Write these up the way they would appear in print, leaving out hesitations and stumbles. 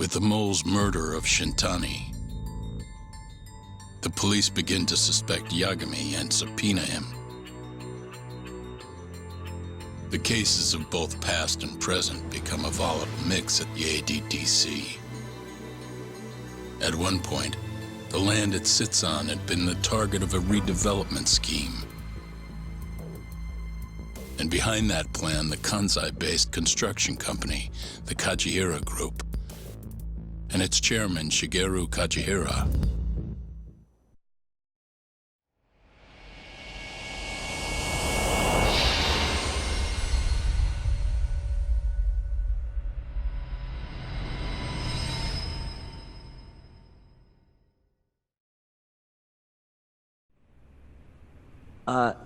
With the mole's murder of Shintani, the police begin to suspect Yagami and subpoena him. The cases of both past and present become a volatile mix at the ADDC. At one point, the land it sits on had been the target of a redevelopment scheme. And behind that plan, the Kansai-based construction company, the Kajihira Group, and its chairman, Shigeru Kajihira.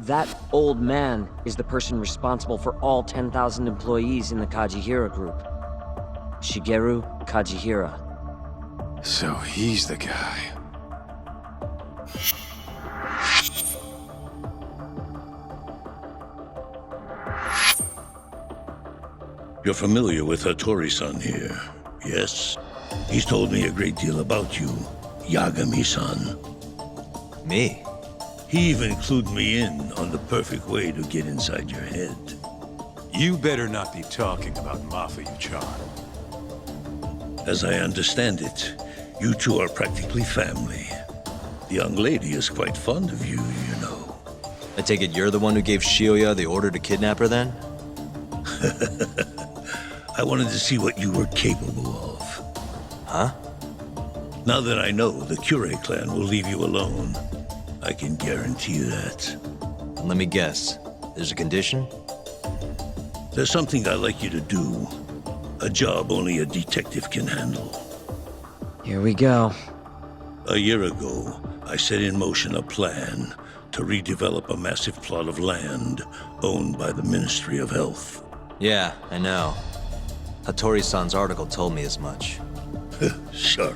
That old man is the person responsible for all 10,000 employees in the Kajihira Group. Shigeru Kajihira. So he's the guy. You're familiar with Hattori-san here, yes? He's told me a great deal about you, Yagami-san. Me? He even clued me in on the perfect way to get inside your head. You better not be talking about Mafia-chan. As I understand it, you two are practically family. The young lady is quite fond of you, you know. I take it you're the one who gave Shioya the order to kidnap her then? I wanted to see what you were capable of. Huh? Now that I know the Kure clan will leave you alone, I can guarantee that. Let me guess. There's a condition? There's something I'd like you to do. A job only a detective can handle. Here we go. A year ago, I set in motion a plan to redevelop a massive plot of land owned by the Ministry of Health. Yeah, I know. Hattori-san's article told me as much. Sure.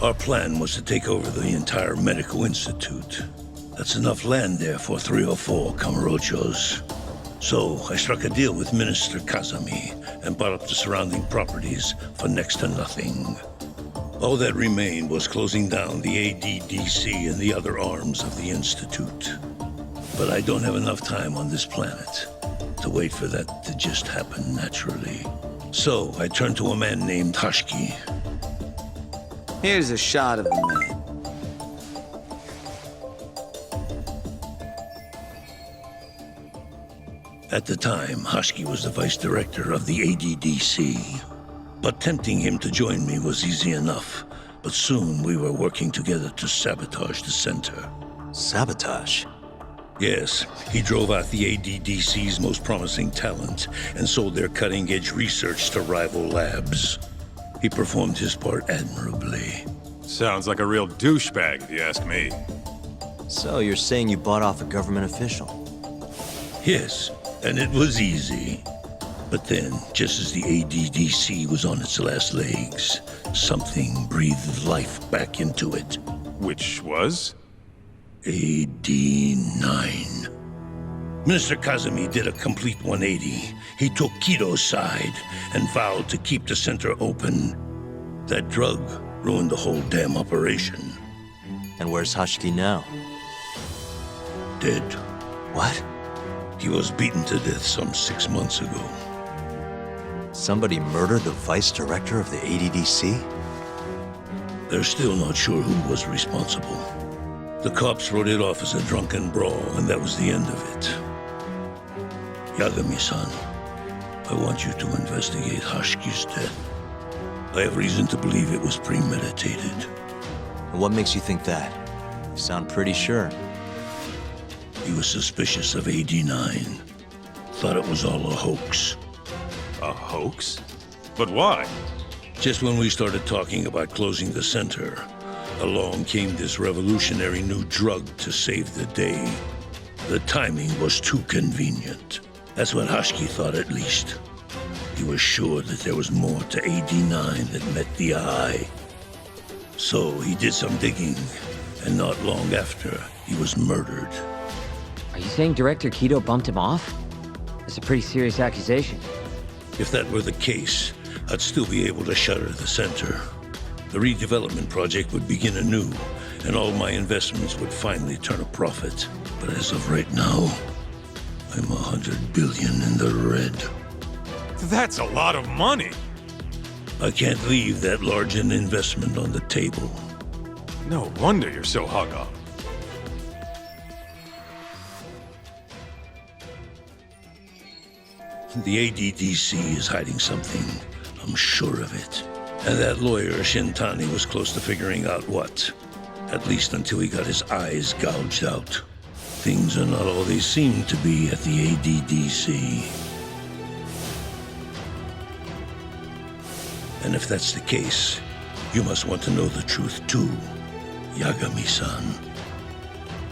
Our plan was to take over the entire medical institute. That's enough land there for 3 or 4 Kamurochos. So I struck a deal with Minister Kazami and bought up the surrounding properties for next to nothing. All that remained was closing down the ADDC and the other arms of the institute. But I don't have enough time on this planet to wait for that to just happen naturally. So I turned to a man named Hashiki. Here's a shot of the man. At the time, Hashiki was the vice director of the ADDC. But tempting him to join me was easy enough. But soon we were working together to sabotage the center. Sabotage? Yes, he drove out the ADDC's most promising talent and sold their cutting-edge research to rival labs. He performed his part admirably. Sounds like a real douchebag, if you ask me. So you're saying you bought off a government official? Yes, and it was easy. But then, just as the ADDC was on its last legs, something breathed life back into it. Which was? AD9. Minister Kazami did a complete 180. He took Kido's side and vowed to keep the center open. That drug ruined the whole damn operation. And where's Hashiki now? Dead. What? He was beaten to death some 6 months ago. Somebody murdered the vice director of the ADDC? They're still not sure who was responsible. The cops wrote it off as a drunken brawl, and that was the end of it. Yagami-san, I want you to investigate Hashiki's death. I have reason to believe it was premeditated. And what makes you think that? You sound pretty sure. He was suspicious of AD9. Thought it was all a hoax. A hoax? But why? Just when we started talking about closing the center, along came this revolutionary new drug to save the day. The timing was too convenient. That's what Hashiki thought, at least. He was sure that there was more to AD9 that met the eye. So he did some digging, and not long after, he was murdered. Are you saying Director Kido bumped him off? That's a pretty serious accusation. If that were the case, I'd still be able to shutter the center. The redevelopment project would begin anew, and all my investments would finally turn a profit. But as of right now, I'm 100 billion in the red. That's a lot of money. I can't leave that large an investment on the table. No wonder you're so hung up. The ADDC is hiding something. I'm sure of it. And that lawyer, Shintani, was close to figuring out what. At least until he got his eyes gouged out. Things are not all they seem to be at the ADDC. And if that's the case, you must want to know the truth too, Yagami-san.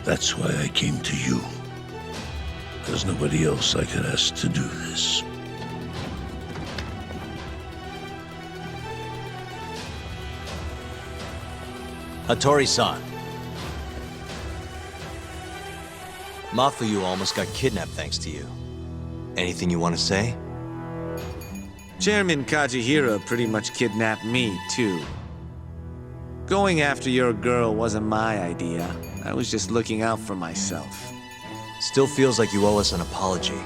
That's why I came to you. There's nobody else I could ask to do this. Hattori-san. Mafuyu almost got kidnapped thanks to you. Anything you want to say? Chairman Kajihira pretty much kidnapped me, too. Going after your girl wasn't my idea. I was just looking out for myself. Still feels like you owe us an apology.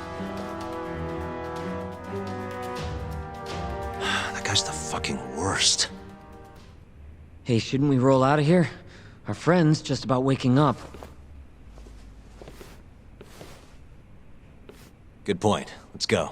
That guy's the fucking worst. Hey, shouldn't we roll out of here? Our friend's just about waking up. Good point. Let's go.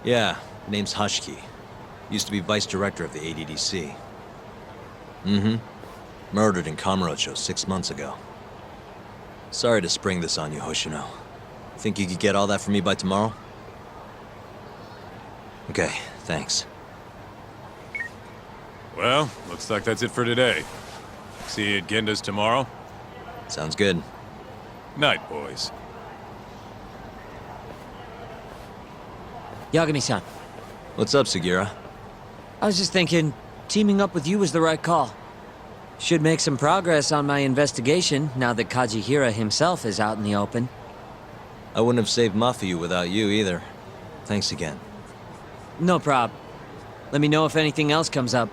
Yeah, name's Hashiki. Used to be vice director of the ADDC. Mm-hmm. Murdered in Kamurocho 6 months ago. Sorry to spring this on you, Hoshino. Think you could get all that for me by tomorrow? Okay, thanks. Well, looks like that's it for today. See you at Genda's tomorrow? Sounds good. Night, boys. Yagami-san, What's up, Sugira? I was just thinking, teaming up with you was the right call. Should make some progress on my investigation now that Kajihira himself is out in the open. I wouldn't have saved Mafuyu without you either. Thanks again. No prob. Let me know if anything else comes up.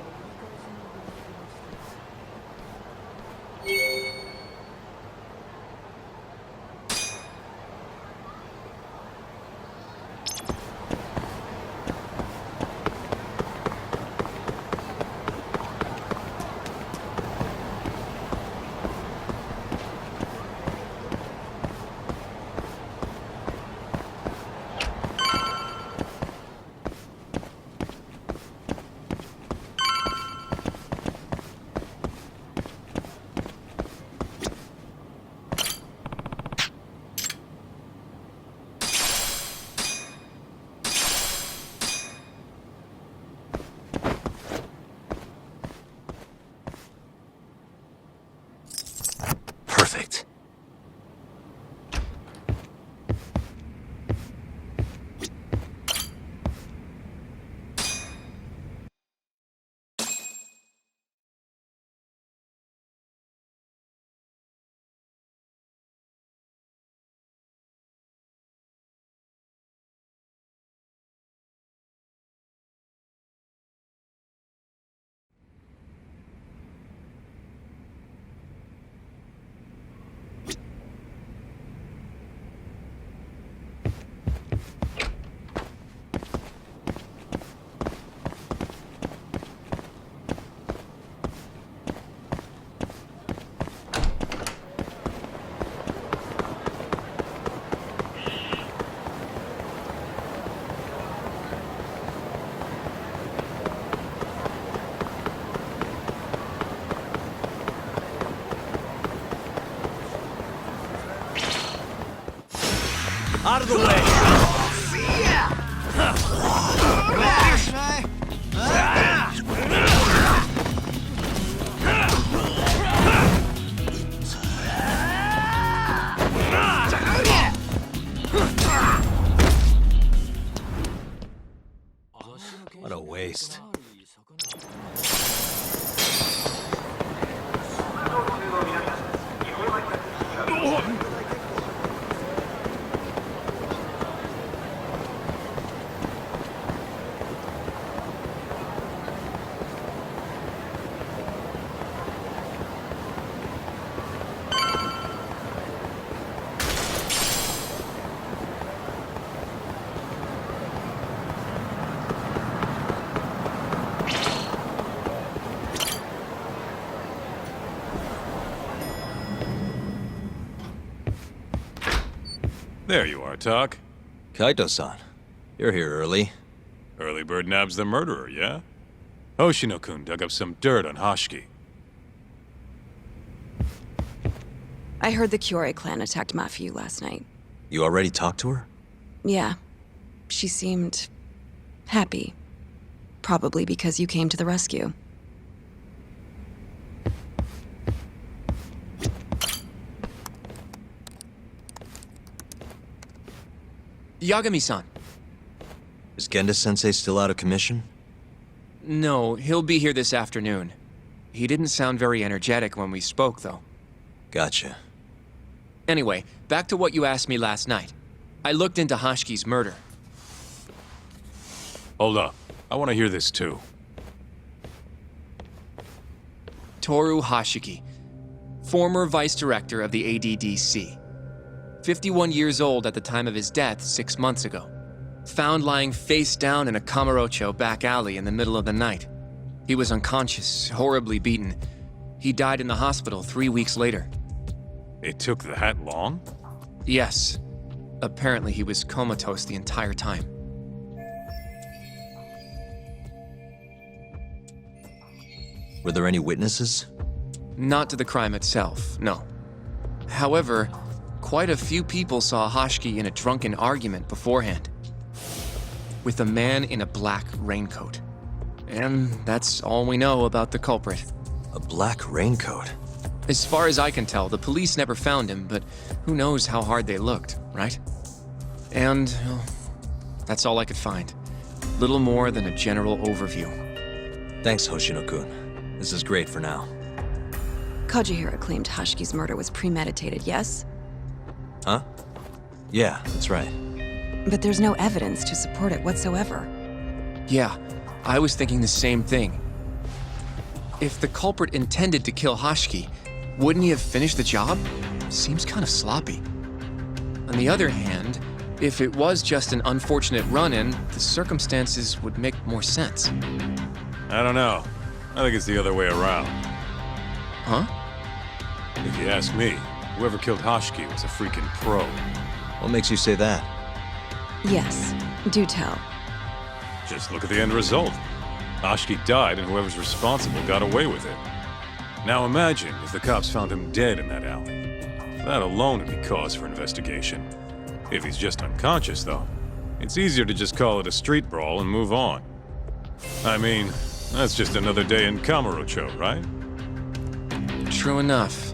Perfect. Out of the way! There you are, Tak. Kaito-san, you're here early. Early bird nabs the murderer, yeah? Hoshino-kun dug up some dirt on Hashiki. I heard the Kyorei clan attacked Mafiu last night. You already talked to her? Yeah. She seemed... happy. Probably because you came to the rescue. Yagami-san. Is Genda-sensei still out of commission? No, he'll be here this afternoon. He didn't sound very energetic when we spoke, though. Gotcha. Anyway, back to what you asked me last night. I looked into Hashiki's murder. Hold up. I want to hear this too. Toru Hashiki, former vice director of the ADDC. 51 years old at the time of his death 6 months ago. Found lying face down in a Kamurocho back alley in the middle of the night. He was unconscious, horribly beaten. He died in the hospital 3 weeks later. It took that long? Yes. Apparently he was comatose the entire time. Were there any witnesses? Not to the crime itself, no. However, quite a few people saw Hashiki in a drunken argument beforehand. With a man in a black raincoat. And that's all we know about the culprit. A black raincoat? As far as I can tell, the police never found him, but who knows how hard they looked, right? And well, that's all I could find. Little more than a general overview. Thanks, Hoshino-kun. This is great for now. Kajihira claimed Hashiki's murder was premeditated, yes? Huh? Yeah, that's right. But there's no evidence to support it whatsoever. Yeah, I was thinking the same thing. If the culprit intended to kill Hashiki, wouldn't he have finished the job? Seems kind of sloppy. On the other hand, if it was just an unfortunate run-in, the circumstances would make more sense. I don't know. I think it's the other way around. Huh? If you ask me, whoever killed Hashiki was a freaking pro. What makes you say that? Yes, do tell. Just look at the end result. Hashiki died and whoever's responsible got away with it. Now imagine if the cops found him dead in that alley. That alone would be cause for investigation. If he's just unconscious, though, it's easier to just call it a street brawl and move on. I mean, that's just another day in Kamurocho, right? True enough.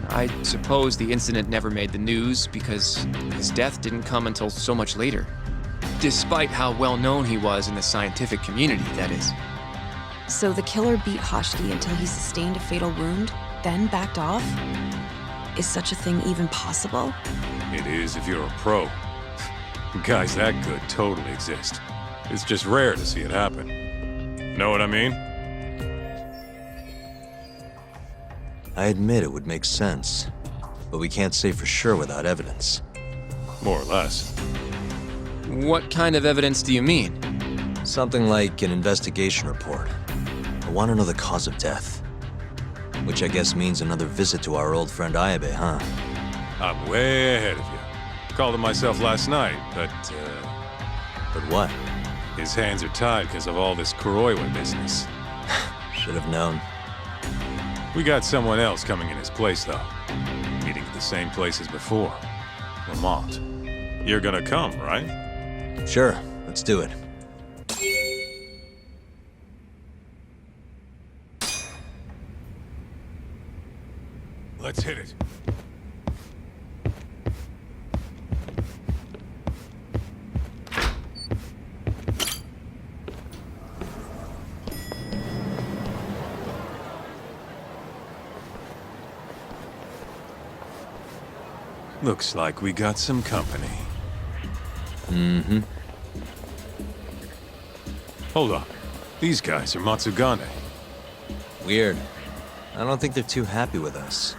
I suppose the incident never made the news because his death didn't come until so much later. Despite how well known he was in the scientific community, that is. So the killer beat Hashiki until he sustained a fatal wound, then backed off? Is such a thing even possible? It is if you're a pro. Guys that good totally exist. It's just rare to see it happen. Know what I mean? I admit it would make sense, but we can't say for sure without evidence. More or less. What kind of evidence do you mean? Something like an investigation report. I want to know the cause of death. Which I guess means another visit to our old friend Ayabe, huh? I'm way ahead of you. Called him myself last night, but But what? his hands are tied because of all this Kuroiwa business. Should have known. We got someone else coming in his place, though. Meeting at the same place as before. Lamont. You're gonna come, right? Sure, let's do it. Let's hit it. Looks like we got some company. Mm-hmm. Hold on. These guys are Matsugane. Weird. I don't think they're too happy with us.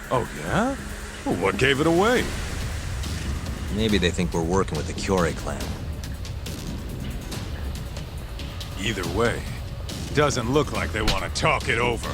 Oh, yeah? Well, what gave it away? Maybe they think we're working with the Kyorei clan. Either way, doesn't look like they want to talk it over.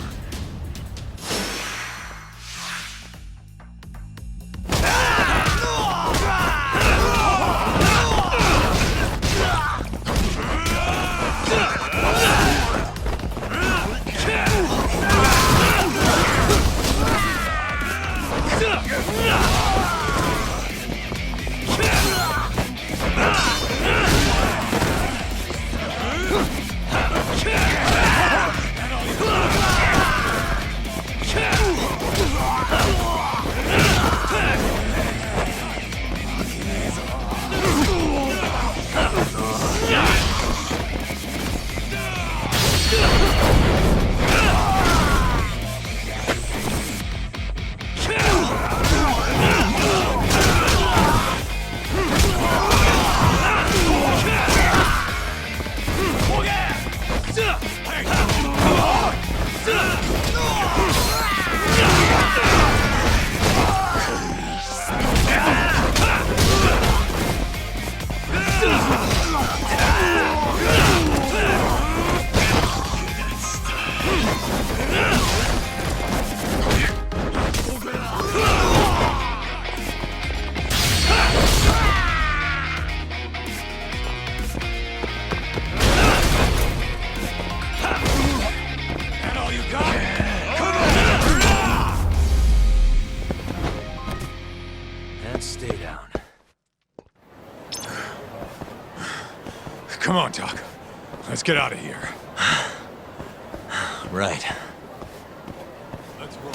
Come on, Doc. Let's get out of here. Right. Let's roll.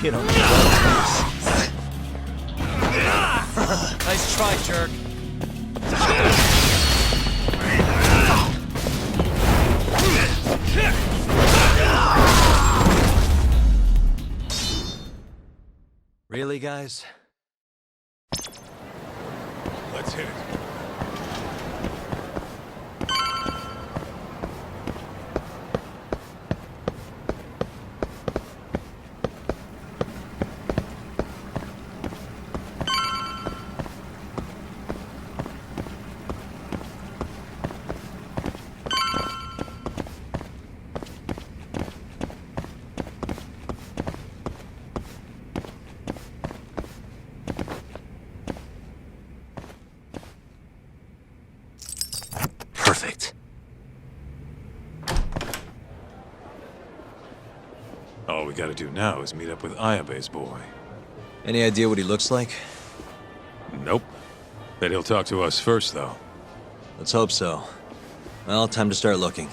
You don't Nice try, jerk. Really, guys? Let's hit it. Perfect. All we gotta do now is meet up with Ayabe's boy. Any idea what he looks like? Nope. Bet he'll talk to us first, though. Let's hope so. Well, time to start looking.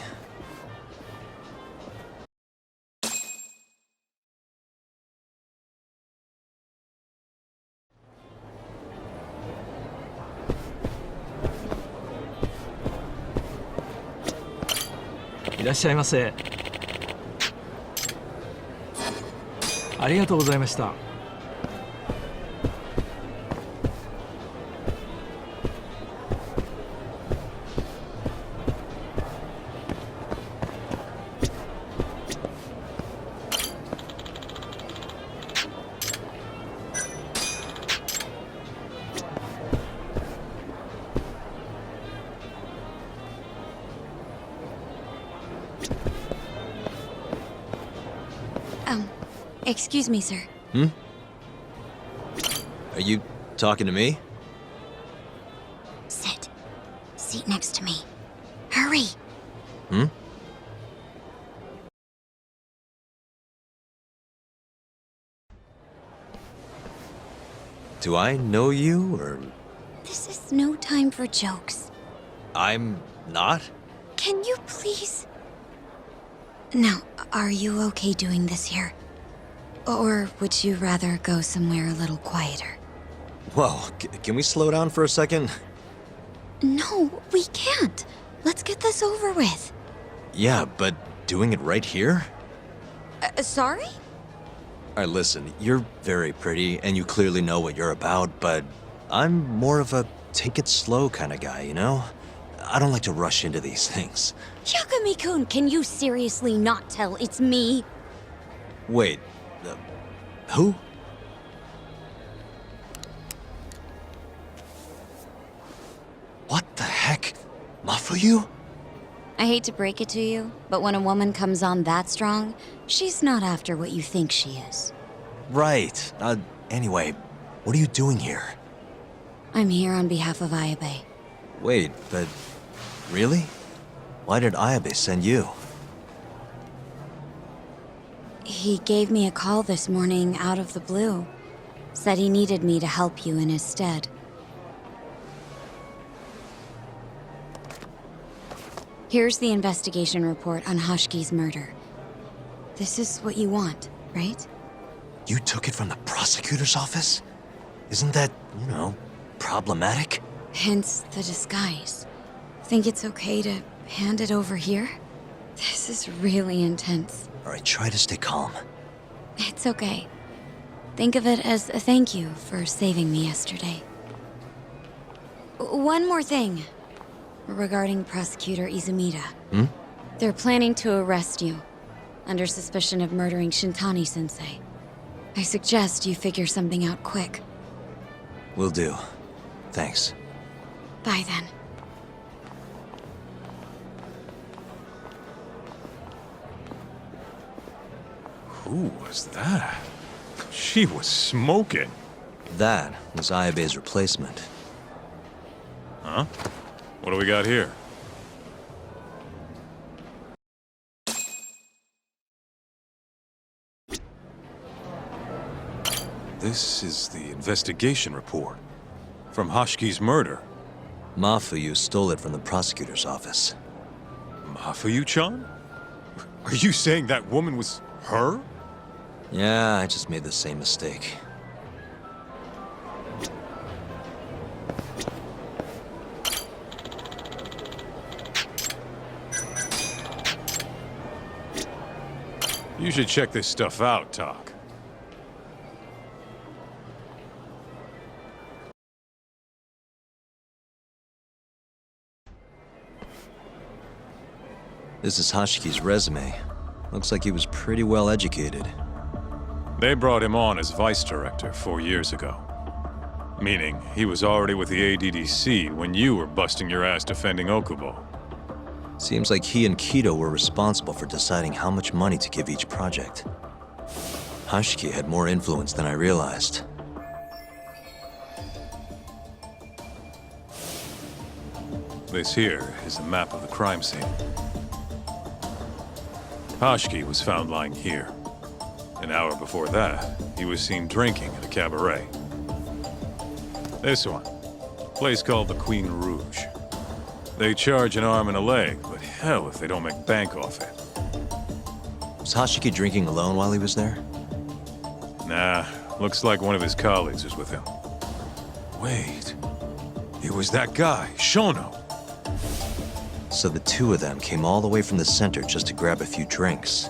いらっしゃいませ。ありがとうございました。Excuse me, sir. Are you talking to me? Sit. Seat next to me. Hurry. Hmm? Do I know you, or... This is no time for jokes. I'm not? Can you please... Now, are you okay doing this here? Or would you rather go somewhere a little quieter? Whoa, can we slow down for a second? No, we can't. Let's get this over with. Yeah, but doing it right here? Sorry? Alright, listen, you're very pretty, and you clearly know what you're about, but I'm more of a take it slow kind of guy, you know? I don't like to rush into these things. Yagami-kun, can you seriously not tell it's me? Wait, who? What the heck? Mafuyu? I hate to break it to you, but when a woman comes on that strong, she's not after what you think she is. Right. Anyway, what are you doing here? I'm here on behalf of Ayabe. Wait, but... really? Why did Ayabe send you? He gave me a call this morning out of the blue. Said he needed me to help you in his stead. Here's the investigation report on Hashki's murder. This is what you want, right? You took it from the prosecutor's office? Isn't that, you know, problematic? Hence the disguise. Think it's okay to hand it over here? This is really intense. Alright, try to stay calm. It's okay. Think of it as a thank you for saving me yesterday. One more thing. Regarding Prosecutor Izumida. They're planning to arrest you, under suspicion of murdering Shintani-sensei. I suggest you figure something out quick. Will do. Thanks. Bye then. Who was that? She was smoking. That was Ayabe's replacement. Huh? What do we got here? This is the investigation report from Hashki's murder. Mafuyu stole it from the prosecutor's office. Mafuyu-chan? Are you saying that woman was her? Yeah, I just made the same mistake. You should check this stuff out, Tak. This is Hashki's resume. Looks like he was pretty well educated. They brought him on as vice director 4 years ago. Meaning, he was already with the ADDC when you were busting your ass defending Okubo. Seems like he and Kido were responsible for deciding how much money to give each project. Hashiki had more influence than I realized. This here is a map of the crime scene. Hashki was found lying here. An hour before that, he was seen drinking at a cabaret. This one, a place called the Queen Rouge. They charge an arm and a leg, but hell if they don't make bank off it. Was Hashiki drinking alone while he was there? Nah, looks like one of his colleagues was with him. Wait, it was that guy, Shono. So the two of them came all the way from the center just to grab a few drinks.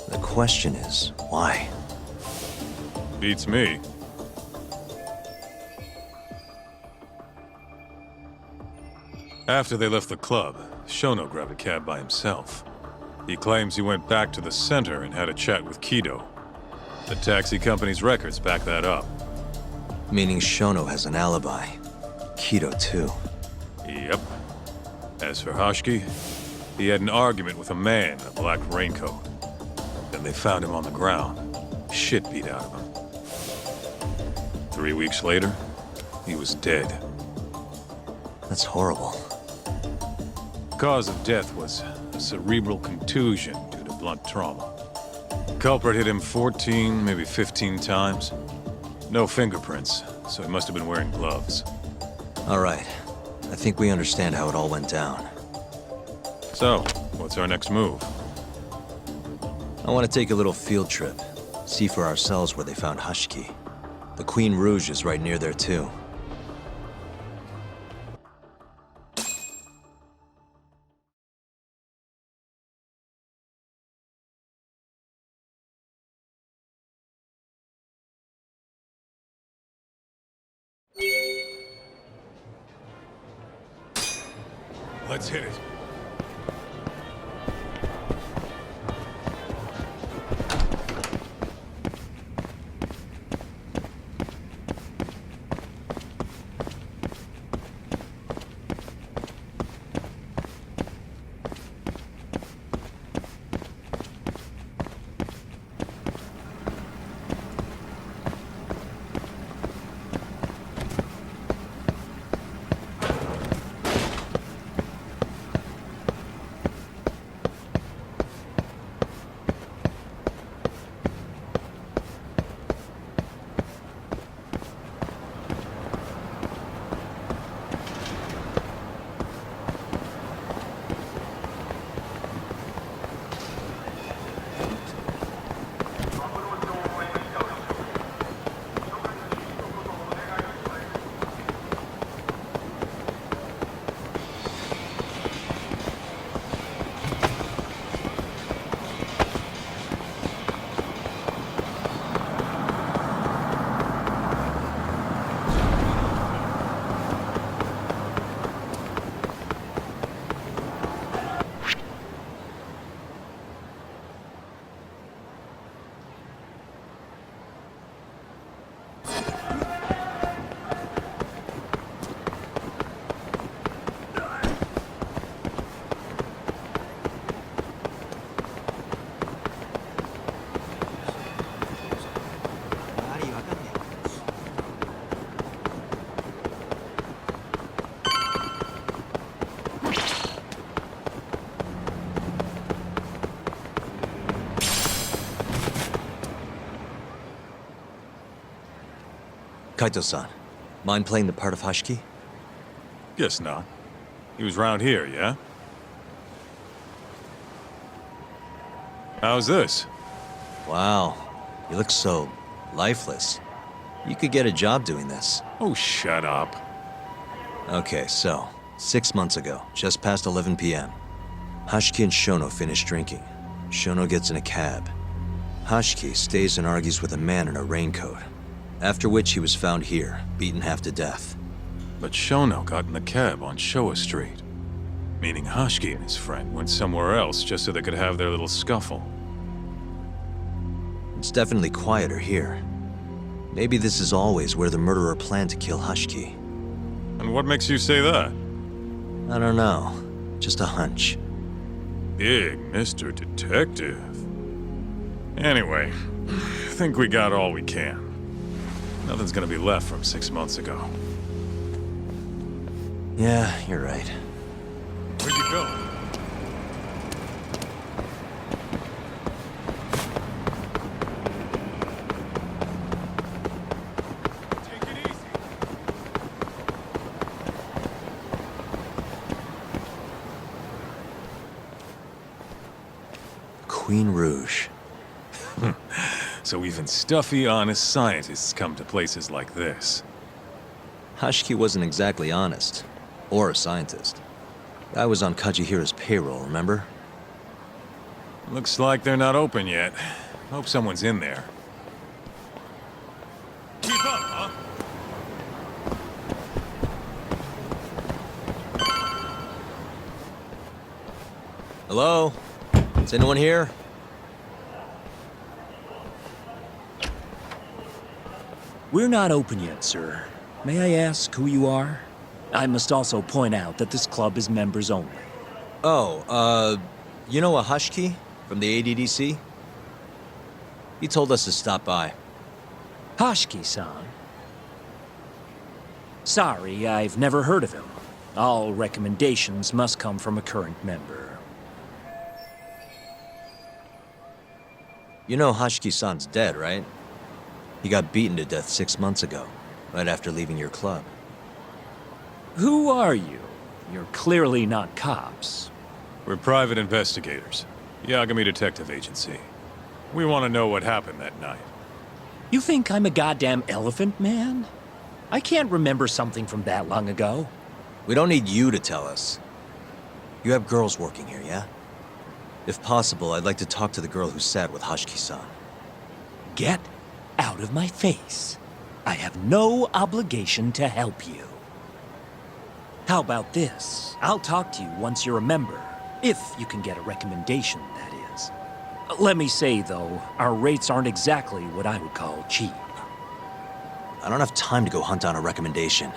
The question is, why? Beats me. After they left the club, Shono grabbed a cab by himself. He claims he went back to the center and had a chat with Kido. The taxi company's records back that up. Meaning Shono has an alibi. Kido too. Yep. As for Hashki, he had an argument with a man in a black raincoat. Then they found him on the ground, shit beat out of him. 3 weeks later, he was dead. That's horrible. Cause of death was a cerebral contusion due to blunt trauma. The culprit hit him 14, maybe 15 times. No fingerprints, so he must have been wearing gloves. All right. I think we understand how it all went down. So, what's our next move? I want to take a little field trip. See for ourselves where they found Hashki. The Queen Rouge is right near there, too. Let's hit it. Kaito-san, mind playing the part of Hashki? Guess not. He was round here, yeah? How's this? Wow, you look so lifeless. You could get a job doing this. Oh, shut up. Okay, so, 6 months ago, just past 11 p.m., Hashki and Shono finish drinking. Shono gets in a cab. Hashki stays and argues with a man in a raincoat, after which he was found here, beaten half to death. But Shono got in the cab on Showa Street. Meaning Hashki and his friend went somewhere else just so they could have their little scuffle. It's definitely quieter here. Maybe this is always where the murderer planned to kill Hashki. And what makes you say that? I don't know. Just a hunch. Big Mr. Detective. Anyway, I think we got all we can. Nothing's gonna be left from 6 months ago. Yeah, you're right. Where'd you go? Take it easy. Queen Rouge. So even stuffy, honest scientists come to places like this. Hashki wasn't exactly honest. Or a scientist. Guy was on Kajihira's payroll, remember? Looks like they're not open yet. Hope someone's in there. Keep up, huh? Hello? Is anyone here? We're not open yet, sir. May I ask who you are? I must also point out that this club is members only. Oh, you know a Hashki from the ADDC? He told us to stop by. Hashki-san? Sorry, I've never heard of him. All recommendations must come from a current member. You know Hashki-san's dead, right? He got beaten to death 6 months ago, right after leaving your club. Who are you? You're clearly not cops. We're private investigators. Yagami Detective Agency. We want to know what happened that night. You think I'm a goddamn elephant man? I can't remember something from that long ago. We don't need you to tell us. You have girls working here, yeah? If possible, I'd like to talk to the girl who sat with Hashiki-san. Get out of my face. I have no obligation to help you. How about this? I'll talk to you once you're a member. If you can get a recommendation, that is. Let me say, though, our rates aren't exactly what I would call cheap. I don't have time to go hunt down a recommendation.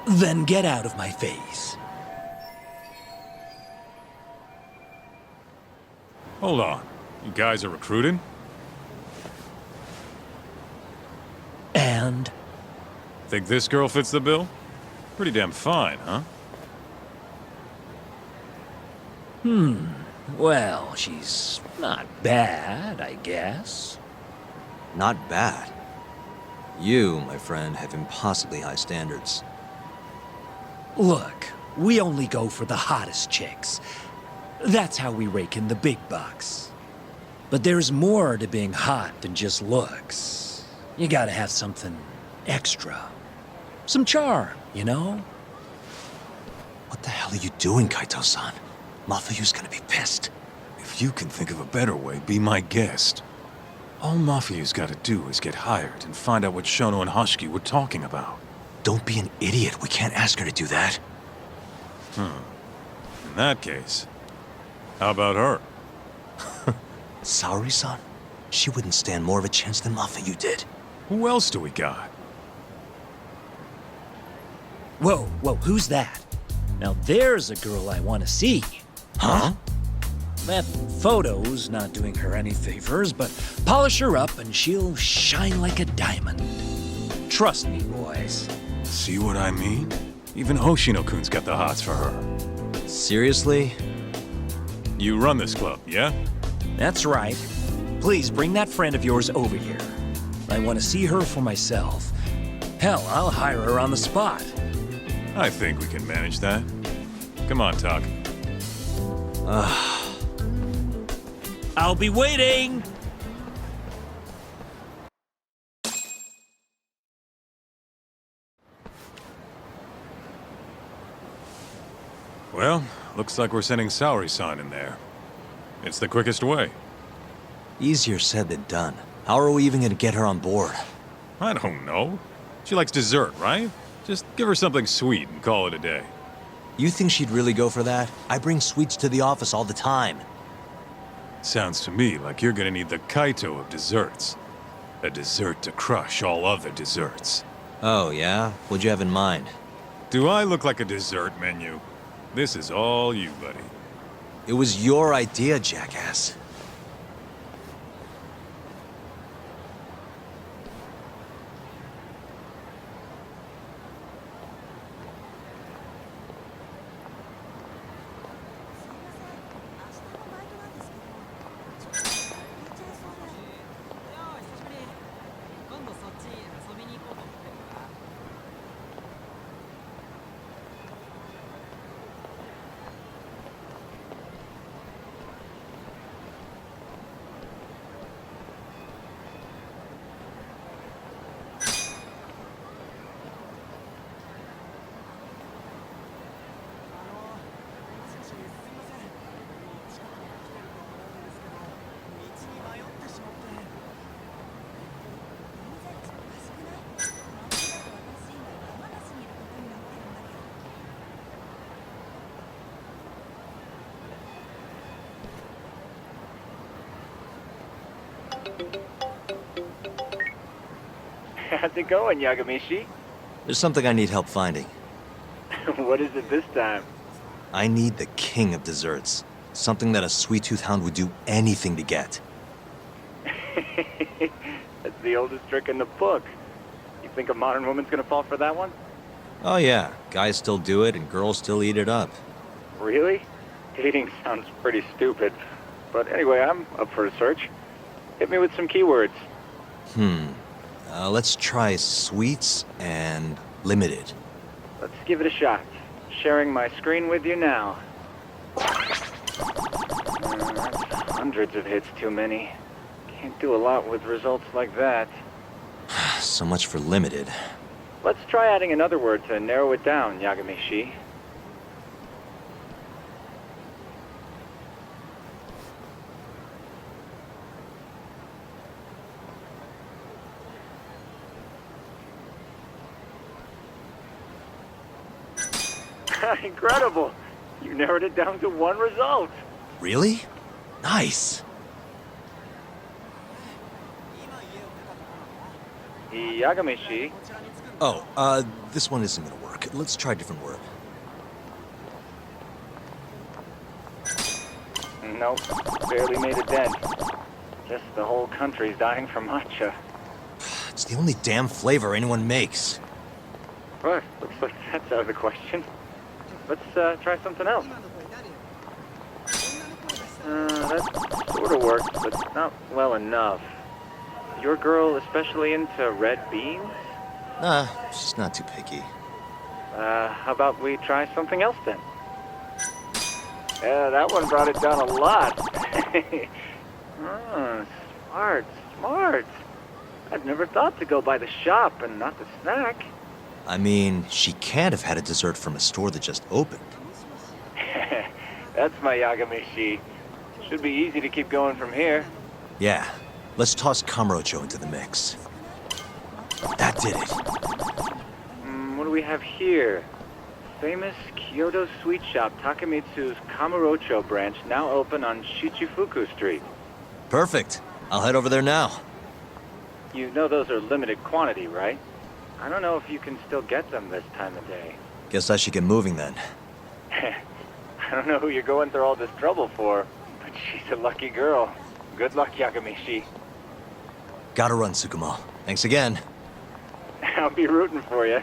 Then get out of my face. Hold on. You guys are recruiting? And? Think this girl fits the bill? Pretty damn fine, huh? Well, she's not bad, I guess. Not bad. You, my friend, have impossibly high standards. Look, we only go for the hottest chicks. That's how we rake in the big bucks. But there's more to being hot than just looks. You gotta have something extra. Some charm, you know? What the hell are you doing, Kaito-san? Mafuyu's gonna be pissed. If you can think of a better way, be my guest. All Mafuyu's gotta do is get hired and find out what Shono and Hashiki were talking about. Don't be an idiot. We can't ask her to do that. In that case, how about her? Saori-san? She wouldn't stand more of a chance than Mafuyu did. Who else do we got? Whoa, who's that? Now there's a girl I want to see. Huh? That photo's not doing her any favors, but polish her up and she'll shine like a diamond. Trust me, boys. See what I mean? Even Hoshino-kun's got the hots for her. Seriously? You run this club, yeah? That's right. Please bring that friend of yours over here. I want to see her for myself. Hell, I'll hire her on the spot. I think we can manage that. Come on, Talk. I'll be waiting! Well, looks like we're sending Saori-san in there. It's the quickest way. Easier said than done. How are we even gonna get her on board? I don't know. She likes dessert, right? Just give her something sweet and call it a day. You think she'd really go for that? I bring sweets to the office all the time. Sounds to me like you're gonna need the Kaito of desserts. A dessert to crush all other desserts. Oh, yeah? What'd you have in mind? Do I look like a dessert menu? This is all you, buddy. It was your idea, jackass. How's it going, Yagamishi? There's something I need help finding. What is it this time? I need the king of desserts. Something that a sweet-tooth hound would do anything to get. That's the oldest trick in the book. You think a modern woman's gonna fall for that one? Oh yeah, guys still do it and girls still eat it up. Really? Dating sounds pretty stupid. But anyway, I'm up for a search. Hit me with some keywords. Let's try sweets and limited. Let's give it a shot. Sharing my screen with you now. Hundreds of hits too many. Can't do a lot with results like that. So much for limited. Let's try adding another word to narrow it down, Yagami-shi. Incredible! You narrowed it down to one result. Really? Nice. Yagami-shi. Oh, this one isn't gonna work. Let's try a different word. Nope, barely made a dent. Guess the whole country's dying for matcha. It's the only damn flavor anyone makes. What? Looks like that's out of the question. Let's try something else. That sort of works, but not well enough. Your girl especially into red beans? Nah, she's not too picky. How about we try something else then? Yeah, that one brought it down a lot. Smart. I've never thought to go by the shop and not the snack. I mean, she can't have had a dessert from a store that just opened. That's my Yagami-shi. Should be easy to keep going from here. Yeah, let's toss Kamurocho into the mix. That did it. What do we have here? Famous Kyoto sweet shop Takemitsu's Kamurocho branch now open on Shichifuku Street. Perfect. I'll head over there now. You know those are limited quantity, right? I don't know if you can still get them this time of day. Guess I should get moving then. I don't know who you're going through all this trouble for, but she's a lucky girl. Good luck, Yagami-shi. Gotta run, Tsukumo. Thanks again. I'll be rooting for you.